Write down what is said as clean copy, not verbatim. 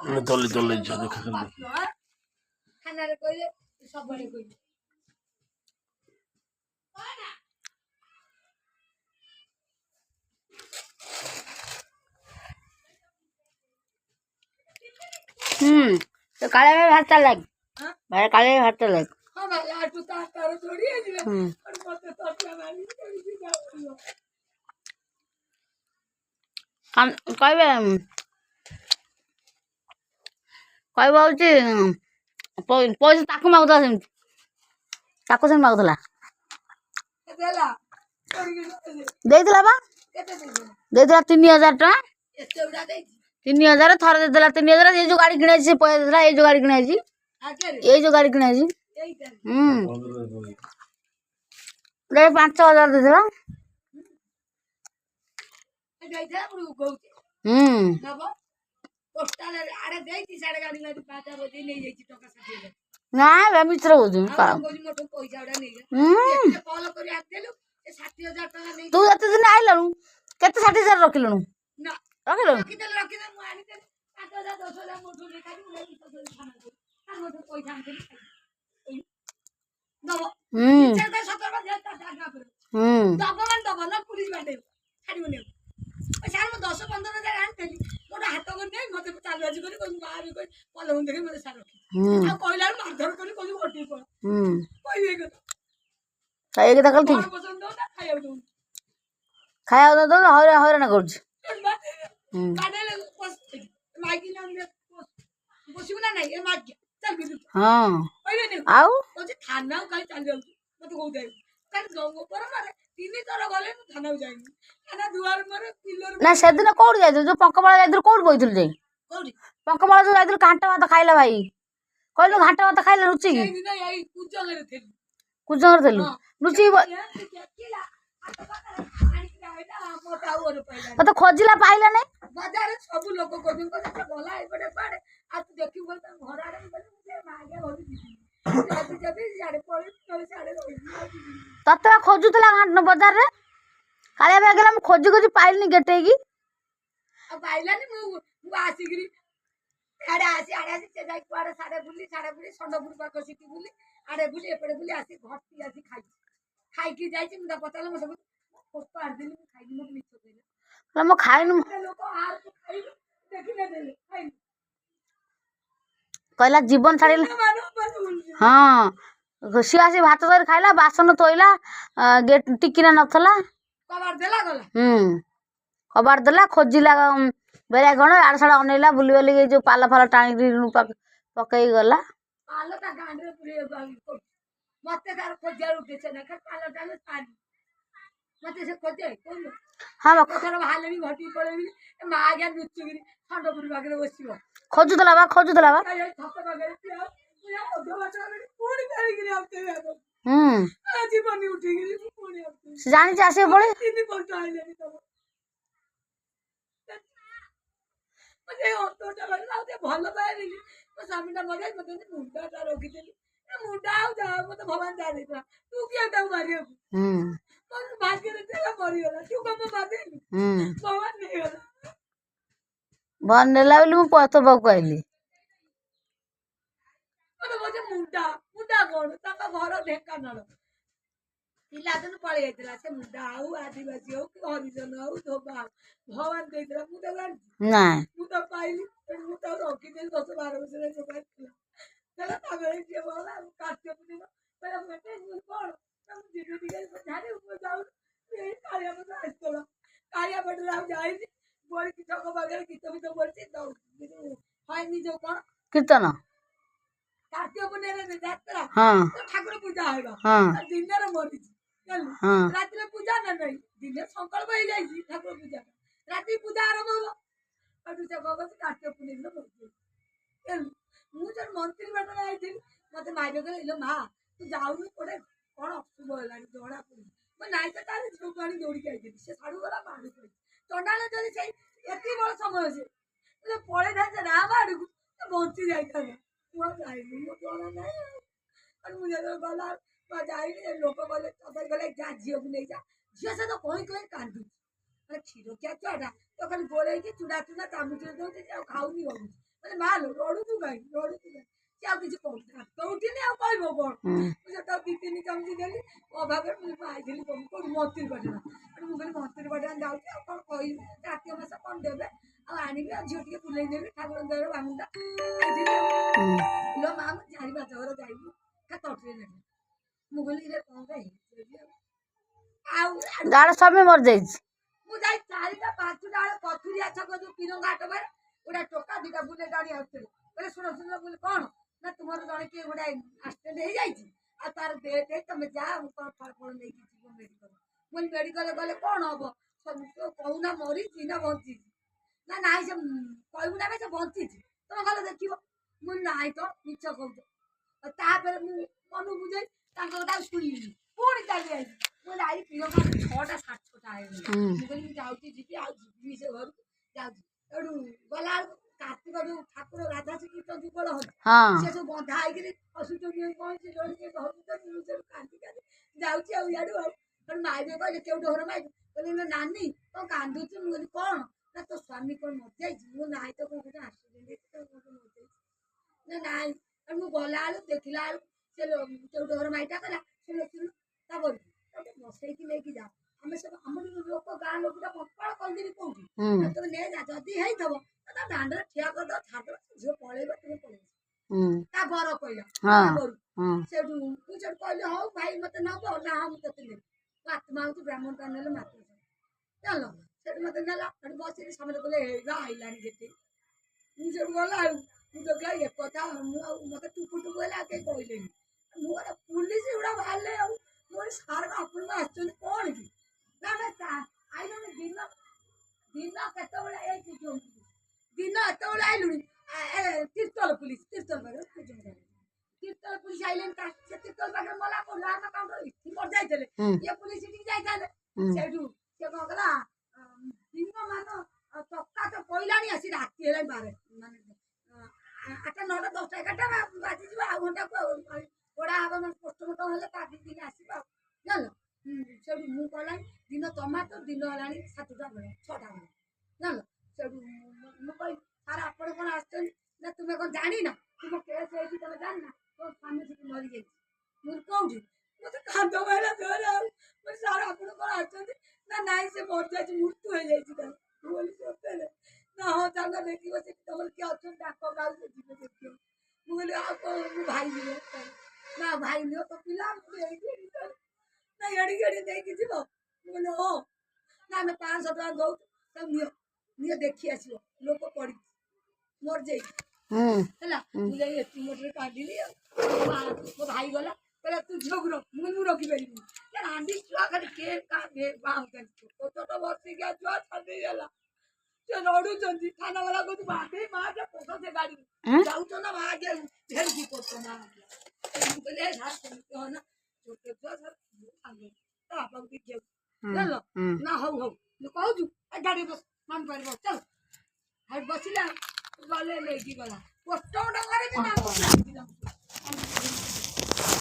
ତଲେ ତଲେ ଦେଖା ଖାନାରେ କହିଲେ ସବୁବେଳେ କହିଲେ तो काले में भात लाग भाई काले में भात लाग हां भाई आज तो तार थोड़ी है जी और मत तो वाली हम कहबे कहबो होची पैसा ताकू मागुता सेमती ताकू सेम मागुतला देला ଦେଇଥିଲା ବା ଦେଇଥିଲା 3000 ଟଙ୍କା एते उड़ा दे 3000 थर ଦେଇଥିଲା 3000 ये जो गाड़ी किणाई से पैसा देला ये जो गाड़ी किणाई आके ये जो गाड़ी किणाई यही कर ले 5000 ଦେଇଥିଲା गई था पुरु गौचे नबो पोस्टल आड़े देई साडे गाड़ी में 5 बजे नहीं जाई टका 60 ना बे मित्र होजु का कोई मोटो पैसा उड़ा नहीं गया कॉल करी आ देलु 60000 टका नहीं तू एते दिन आइलनु केते 60000 रखिलनु ना रखिलनु रखी दे मु आनी दे 5000 10000 मोटो लेखा दी ले तो खाना को आ मोटो पैसा आनी नबो चल 17 बजे ता जागा पर दबमान दबो ना पुलिस बाटे छाड़ी बने सार म 10 15000 आनतेली मोटा हाथ कर नहीं मते चालू आज करी कोई बाहर कोई पलम देखे मते सार रखी आ कहला मारधर करी कोई ओटी पर कोई एक खाए के तकल ठीक पसंद दो ना खाया दो खाया दो हौरान करछ बाडेले पस मागी नाम दे बसिबना नहीं ए माग चल बिदु हां कहले नहीं आउ ओ जे थाना काई चल जाऊ मते कहू दे कान गंगो पर मारे तीन थर गले थाना जाई थाना दुआर मारे पिलर ना सेदिन कोड जाय जो पंकमाला जाय कोड बोइथुल जे कोडी पंकमाला जो जाय घाटा भात खाइला भाई कहलो घाटा भात खाइला रुचि की दिन यही कुजंगरे थे कुजंगर देलु रुचि केला आतो बाका आनी आइला मोटा और पहिला तो खोजिला पाइला नै बाजार सब लोग को को गला एपटे पाड़े आ तू देखि बोल त घर आड़े बोले मागे होली दी जब साड़े पड़े तो साड़े रोई तते खोजुतला घाट बाजार रे काले बे गेला म खोजी पाइलनी गेटेगी अब पाइलानी मु आसीगिरी आड़े से जाई कुआड़े साड़े बुली संडपुर पाक सिटी बुली आड़े बुली एपटे बुली आसी घरती आसी खाई की जाई मुदा पताला मते फोटो आर दिली खाई मत मिछ देले म खाइनु लोग आर खाई देखि ने देले खाई कहला जीवन छाड़िला हां सियासी भात तर खाइला बासन तोइला गेट टिकिना नथला कबार देला गला कबार देला खोजिला बेरा गण आड़ साड़ अनेला बुली बुली जो पाला फाला टाणी पकई गला पालो ता गांडे पुरे बागी मते तार खोजार उठे ना खा पालो टाले पानी मते से खोजे कोन हां तोर भाले भी घटी पड़े मा गया नुचुगिरी संडपुर बागरे बसिबो खोजुतला बा काई थप बागरे पिया पुरा ओदो बाटा पूरी करिगिरी आते आजी बनी उठिगिरी पूरी आते जानी आसे पड़े तीन पलट आइले तब मजे ऑटोटा बगलाते भलो पाइली तो सामिना मगे मते मुंडा रोकी देली मुंडा आउ जा मते भगवान जाने तू किया ता मारियो कौन भाग्य रे तेरा मरी होला तू कम मादे भगवान नहीं होला बन नेला बोली मु पतो बाकू आइली मते मजे मुंडा कोन ताका घर ढेकानल तिला दिन पळे आइतला से मुंडा आउ आदिवासी हो कि हरिजन हो तो भगवान देइतला मु त जान ना मु त पाइली मु त रोकी दे 10 12 बजे जो पाइतला चला तागळे जे बोला काट्यो पुनी पहले मते मु कोन हम जीरो दिगे झारे ऊपर जाऊ ए काया में आइतला काया बडला जाई बोल कि ठको बगैर कि तो बोलते तो हाय नि जो कोन कीर्तन काट्यो पुनी रे जात्रा हां तो ठाकुर पूजा होगा हां दिन रे मरी हां रात में पूजा ना नहीं दिन संकल्प हो जाई ठाकुर पूजा रात पूजा आरंभ होला और से भगवत काट्य पुनी न बोलते मु जन मंत्री बटन आई थी मते माइरो के इलो मा तू जाउनी पड़े कोन अशुभ होला जोड़ा पुनी मैं नाइ त तारे जो पानी दौड़ी के आई थी से साडू वाला मारू पड़ी चंडाले जदी से एती बड़ समय से ले पळे जाय ना मारू तो बंची जाई था मु जाई मु जोड़ा नहीं और मुझे तो गला जाई लोक बोले तदर गले जा झियो भी नहीं जा झियो से तो कोई कांदू अरे खीरो क्या चढ़ा तो खाली बोले कि चूड़ा चूड़ा तामु चूड़ा दो खाऊ नहीं हो କହିଲେ ମା ଲୋ ରଡ଼ୁଛୁ କାହିଁ ସେ ଆଉ କିଛି କହୁନି ହାତ ଉଠିନି ଆଉ କହିବ କ'ଣ ମୁଁ ସେଟା 2-3 ଚାମଚ ଦେଲି ଅଭାବରେ ମୁଁ ଆଇଥିଲି କୋଉଠି ମନ୍ତିର ପାଟଣା ମୁଁ କହିଲି ମନ୍ତିର ପାଟଣା ଯାଉଛି ଆଉ କ'ଣ କହିବି କାର୍ତ୍ତିକ ମାସ କ'ଣ ଦେବେ ଆଉ ଆଣିବି ଆଉ ଝିଅ ଟିକେ ବୁଲେଇ ନେବି ଠାକୁରଙ୍କ ଦୟାରୁ ବାମୁଣ୍ଡା ଆଇଥିଲି ଲୋ ମା ମୁଁ 4-5 ଘର ଯାଇବି ତଟିରେ ନେବି ମୁଁ କହିଲି ରେ କ'ଣ ପାଇଁ ଆଉ ଗାଡ ସ୍ୱାମୀ ମରିଯାଇଛି। ମୁଁ ଯାଇ 4ଟା 5ଟା ବେଳେ ପଥୁରିଆ ଛକ ଯୋଉ ପିରଙ୍ଗା ହାଟ ପାଖରେ ଗୋଟେ ଟୋକା 2ଟା ବୁଲେ ଗାଡ଼ି ଆସୁଥିଲେ କହିଲେ ଶୁଣ ବୋଲି କ'ଣ ନା ତୁମର ଜଣେ କିଏ ଗୋଟେ ଆକ୍ସିଡେଣ୍ଟ ହେଇଯାଇଛି ଆଉ ତାର ଡେଟ୍ ତମେ ଯା ମୁଁ କ'ଣ ଫଳ ନେଇକି ଯିବ ମେଡ଼ିକାଲ ମୁଁ ମେଡ଼ିକାଲ ଗଲେ କ'ଣ ହବ କହୁନା ମରିଛି ନା ବଞ୍ଚିଛି ନା ନାଇଁ ସେ କହିବୁ ନା ସେ ବଞ୍ଚିଛି ତମେ ଗଲେ ଦେଖିବ ମୁଁ ନାଇଁ ତ ମିଛ କହୁଛ ଆଉ ତାପରେ ମୁଁ ମନକୁ ବୁଝେଇ ତାଙ୍କ କଥା ଶୁଣିଲି ପୁଣି ଚାଲି ଆଇଲି ମୁଁ ଯାଇ ପିରଙ୍ଗା 6ଟା 6:30 ହେଇଗଲା ମୁଁ କହିଲି ମୁଁ ଯାଉଛି ଯିବି ଆଉ ଯିବିନି ସେ ଘରକୁ ଯାଉଛି ଏଠୁ ଗଲାବେଳକୁ କାର୍ତ୍ତିକ ଯୋଉ ଠାକୁର ରାଧା ଶ୍ରୀକୃଷ୍ଣ ଯୁଗଳ ହଉଛି ସେ ସବୁ ବନ୍ଧା ହେଇକିରି ହସୁଛନ୍ତି କହୁଛି ହସୁଛନ୍ତି ମୁଁ ସେଠୁ କାନ୍ଦି ଯାଉଛି ଆଉ ଇଆଡୁ ଆଉ ତେଣୁ ମାଇବେ କହିଲେ କେଉଁଠି ଘର ମାଇବେ କହିଲେ ନାନୀ କ'ଣ କାନ୍ଦୁଛୁ ମୁଁ କହିଲି କ'ଣ ନା ତୋ ସ୍ୱାମୀ କ'ଣ ମରିଯାଇଛି ମୁଁ ନାଇଁ ତ କ'ଣ ଗୋଟେ ଆକ୍ସିଡେଣ୍ଟ ହେଇଛି ତ ମରିଯାଇଛି ନା ନାଇଁ ମୁଁ ଗଲାବେଳକୁ ଦେଖିଲା ବେଳକୁ ସେ କେଉଁଠି ଘର ମାଇଟା କଲା ସେ ଶୁଣୁ ତାପରେ ତାକୁ ବସେଇକି ନେଇକି ଯାଅ ଆମେ ସବୁ ଆମର ଲୋକ ଗାଁ ଲୋକଟା କପାଳ କରିଦେବି କୋଉଠି ତମେ ନେ ଯା ଯଦି ହେଇଥିବ ତା ଦାଣ୍ଡରେ ଠିଆ କରିଦବ ଛାଡ଼ିଦବ ଝିଅ ପଳେଇବ ତୁମେ ପଳେଇବ ତା ବର କହିଲା ସେଠୁ ମୁଁ ସେଠୁ କହିଲି ହଉ ଭାଇ ମତେ ନବ ନା ହଁ ମୁଁ ତତେ ନେବି ଆତ୍ମା ହଉଛି ବ୍ରାହ୍ମଣଟା ନେଲେ ମାତ୍ର ଜାଣିଲ ସେଠୁ ମତେ ନେଲା ସେଠୁ ବସିକି ସମସ୍ତେ କହିଲେ ହେଇଗା ଆଇଲାଣି କେତେ ମୁଁ ସେଠୁ ଗଲା ଆଉ ମୁଁ ଦେଖିଲା ଏକଥା ମୁଁ ଆଉ ମତେ ଟୁକୁ ହେଲେ ଆଉ କେହି କହିଲେନି ମୁଁ ଗୋଟେ ପୁଲିସ ଗୁଡ଼ା ବାହାରିଲେ ଆଉ ମୁଁ ସାର୍ ଆପଣଙ୍କୁ ଆସିଛନ୍ତି କ'ଣ କି ନା ଆଇଲୁଣି ଦିନ କେତେବେଳେ ଦିନ ଏତେବେଳେ ଆଇଲୁଣି ତିର୍ତ୍ତୋଲ ପୁଲିସ ତିର୍ତ୍ତୋଲ ପାଖରେ ତିର୍ତ୍ତୋଲ ପୁଲିସ ଆଇଲେଣି ସେ ତିର୍ତ୍ତୋଲ ପାଖରେ ମଲା ଆମ କାଉଣ୍ଟର ଏଠି ମରିଯାଇଥିଲେ ଇଏ ପୁଲିସ ଟିକେ ଯାଇଥାନ୍ତେ ସେଇଠୁ ସେ କ'ଣ କଲା ଦିନ ମାନ ଚକା ତ ପଇଲାଣି ଆସି ରାତି ହେଲାଣି 12 ମାନେ 8ଟା 9ଟା 10ଟା 11ଟା ବାଜିଯିବ ଆଉ ଘଣ୍ଟାକୁ ପୋଡ଼ା ହବ ମାନେ ପୋଷ୍ଟମର୍ଟମ ହେଲେ ତା 2 ଦିନ ଆସିବ ଆଉ ଜାଣିଲ ସେଠୁ ମୁଁ କଲାଣି ଦିନ ଟମାଟୋ ଦିନ ହେଲାଣି 7ଟା ବେଳେ 6ଟା ବେଳେ ଜାଣିଲ ସେଠୁ ମୁଁ କହିଲି ସାର୍ ଆପଣ କ'ଣ ଆସିଛନ୍ତି ନା ତୁମେ କ'ଣ ଜାଣିନା ତୁମ କେସ୍ ହେଇଛି ତମେ ଜାଣିନା ତୋ ସ୍ୱାମୀ ସେଠି ମରିଯାଇଛି ମୁଁ କୋଉଠି ମତେ କାନ୍ଦ ମାଇଲା ଜୋରେ ଆଉ ମୁଁ ସାର୍ ଆପଣ କ'ଣ ଆସିଛନ୍ତି ନା ନାଇଁ ସେ ମରିଯାଇଛି ମୃତ୍ୟୁ ହେଇଯାଇଛି ତାର ମୁଁ କହିଲି ସତରେ ନା ହଁ ଚାଲ ଦେଖିବ ସେଠି ତମର କିଏ ଅଛନ୍ତି ଡାକ ଗାଉ ସେ ଯିବେ ଦେଖିବ ମୁଁ କହିଲି ଆଉ କ'ଣ ମୁଁ ଭାଇ ନିଅ ନା ଭାଇ ନିଅ ତ ପିଲା ନା ଏଡ଼ିକି ନେଇକି ଯିବ ମୁଁ କହିଲି ହଁ ନା ଆମେ 500 ଟଙ୍କା ଦଉଛୁ ତାକୁ ନିଅ ଦେଖି ଆସିବ ଲୋକ ପଡ଼ିଛି ମରିଯାଇଛି ହେଲା ମୁଁ ଯାଇ ଏଠି କାଢିଲି ଆଉ ମୋ ଭାଇ ଗଲା କହିଲା ତୁ ଝିଅକୁ ରଖ ମୁଁ ରଖିପାରିବିନି ରାଣ୍ଡି ଛୁଆ ଖାଲି କିଏ ଛୋଟ ଛୋଟ ବର୍ଷିକିଆ ଛୁଆ ଛାଡ଼ିଦେଇଗଲା ସେ ରଡ଼ୁଛନ୍ତି ଥାନା ବାଲା କହୁଛି ବାନ୍ଧି ମା ଯେ ପୋଷ ସେ ଗାଡ଼ି ଯାଉଛ ନା ମା ଆଗେ ଧରିକି ପୋଷ ମା ମୁଁ କହିଲି ସାର୍ ସେମିତି ହଁ ନା ଛୋଟ ଛୁଆ ସାର୍ ତା ବାପାକୁ ଦେଖିବାକୁ ଜାଣିଲ ନା ହଉ ମୁଁ କହୁଛୁ ଏ ଗାଡ଼ି ବସ ମାମୁ ପାରିବ ଚାଲ ଆଉ ବସିଲା ଗଲେ ନେଇକି ଗଲା ପୋଷ୍ଟ ଗୋଟେ କରିବି ନା